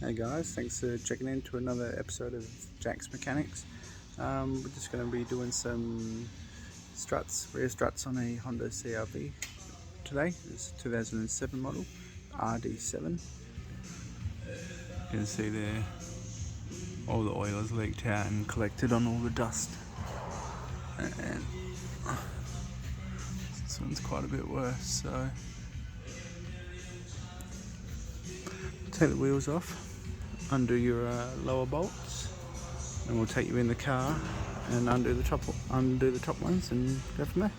Hey guys, thanks for checking in to another episode of Jack's Mechanix. We're just going to be doing some rear struts on a Honda CRV today. It's a 2007 model, RD7. You can see there all the oil is leaked out and collected on all the dust. And this one's quite a bit worse, so take the wheels off, undo your lower bolts, and we'll take you in the car and undo the top ones and go from there.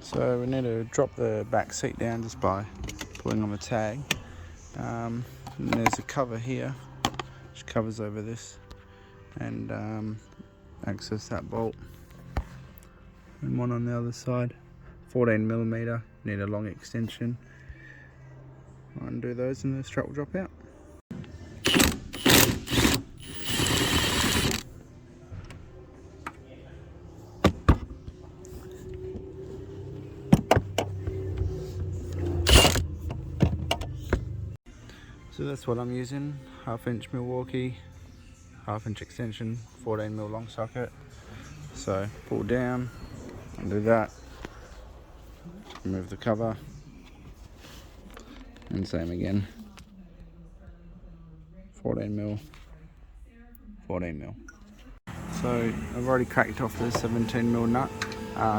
So we need to drop the back seat down just by pulling on the tag. And there's a cover here which covers over this and access that bolt, and one on the other side, 14mm. Need a long extension. Undo those and the strut will drop out. So that's what I'm using, 1/2" Milwaukee, 1/2" extension, 14mm long socket. So pull down, undo that, remove the cover, and same again, 14mm. So I've already cracked off the 17mm nut.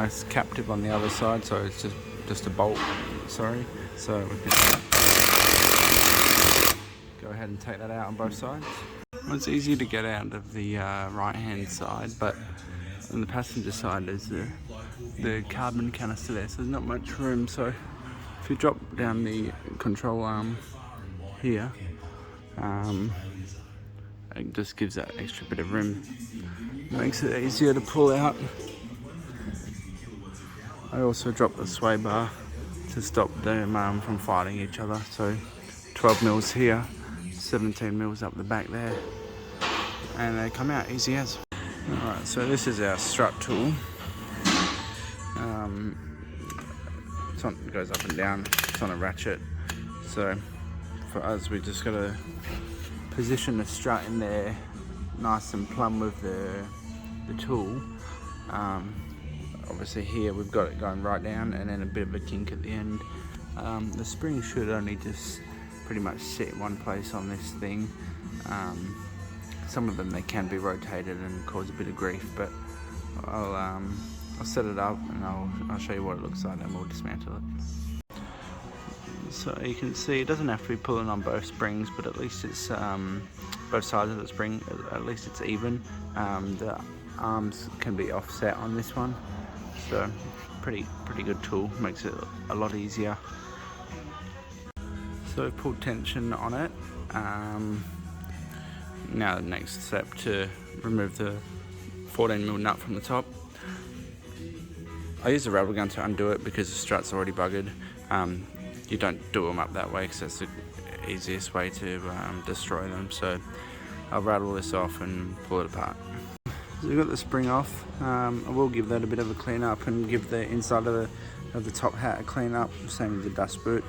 It's captive on the other side, so it's just a bolt, sorry. So we can go ahead and take that out on both sides. Well, it's easy to get out of the right hand side, but on the passenger side there's the carbon canister there, so there's not much room. So if you drop down the control arm here, it just gives that extra bit of room. Makes it easier to pull out. I also dropped the sway bar to stop them from fighting each other. So 12mm here, 17mm up the back there, and they come out easy as. Alright, so this is our strut tool. It goes up and down, it's on a ratchet. So for us, we just got to position the strut in there nice and plumb with the tool. Obviously here we've got it going right down and then a bit of a kink at the end. The spring should only just pretty much sit in one place on this thing. Some of them, they can be rotated and cause a bit of grief, but I'll set it up and I'll show you what it looks like, and we'll dismantle it. So you can see it doesn't have to be pulling on both springs, but at least it's both sides of the spring, at least it's even. The arms can be offset on this one, so pretty good tool, makes it a lot easier. So I've pulled tension on it. Now the next step, to remove the 14mm nut from the top. I use a rattle gun to undo it because the strut's already buggered. You don't do them up that way because that's the easiest way to destroy them. So I'll rattle this off and pull it apart. So we've got the spring off. I will give that a bit of a clean up and give the inside of the top hat a clean up, same with the dust boot.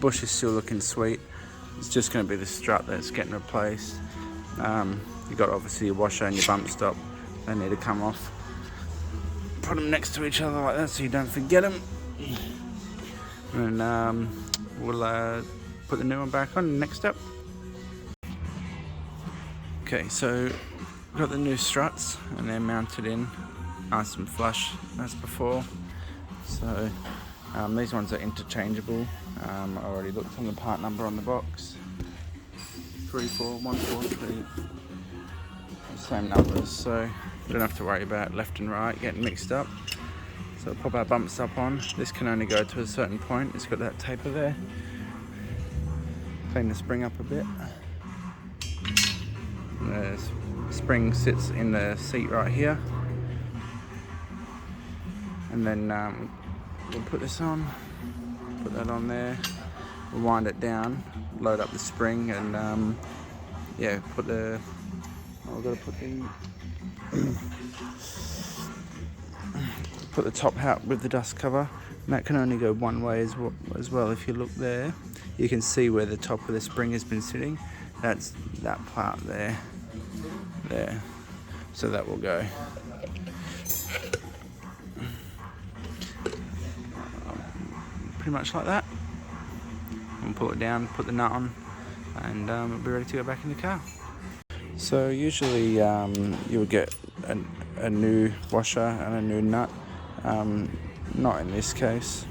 Bush is still looking sweet. It's just going to be the strut that's getting replaced. You've got obviously your washer and your bump stop. They need to come off. Put them next to each other like that so you don't forget them. And we'll put the new one back on next up. Okay, so we've got the new struts and they're mounted in nice and flush as before. So these ones are interchangeable. I already looked on the part number on the box. 34143. Same numbers, so you don't have to worry about left and right getting mixed up. So pop our bump stop on. This can only go to a certain point. It's got that taper there. Clean the spring up a bit. The spring sits in the seat right here. And then we'll put this on. Put that on there. We'll wind it down. Load up the spring and yeah, put the. I've got to put the top hat with the dust cover, and that can only go one way as well. If you look there, you can see where the top of the spring has been sitting. That's that part there. So that will go. Pretty much like that. And pull it down, put the nut on, and it'll be ready to go back in the car. So usually you would get a new washer and a new nut. Not in this case.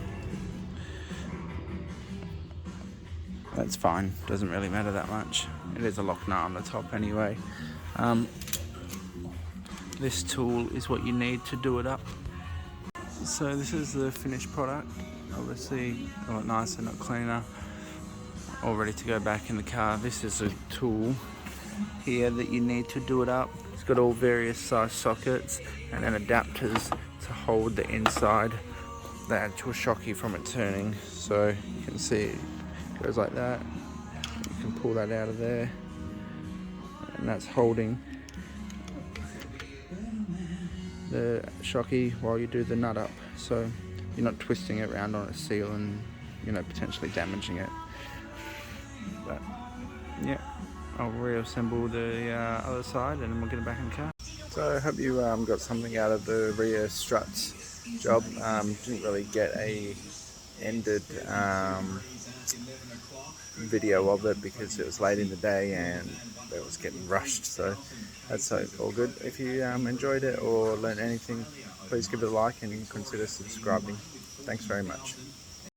That's fine, doesn't really matter that much. It is a lock nut on the top anyway. This tool is what you need to do it up. So this is the finished product. Obviously a lot nicer, not cleaner. All ready to go back in the car. This is a tool here that you need to do it up. It's got all various size sockets and then adapters to hold the inside, the actual shocky from it turning. So you can see it goes like that. You can pull that out of there, and that's holding the shocky while you do the nut up. So you're not twisting it around on a seal and, you know, potentially damaging it. But yeah, I'll reassemble the other side and then we'll get it back in the car. So I hope you got something out of the rear struts job. Didn't really get a ended video of it because it was late in the day and it was getting rushed, so that's all good. If you enjoyed it or learned anything, please give it a like and consider subscribing. Thanks very much.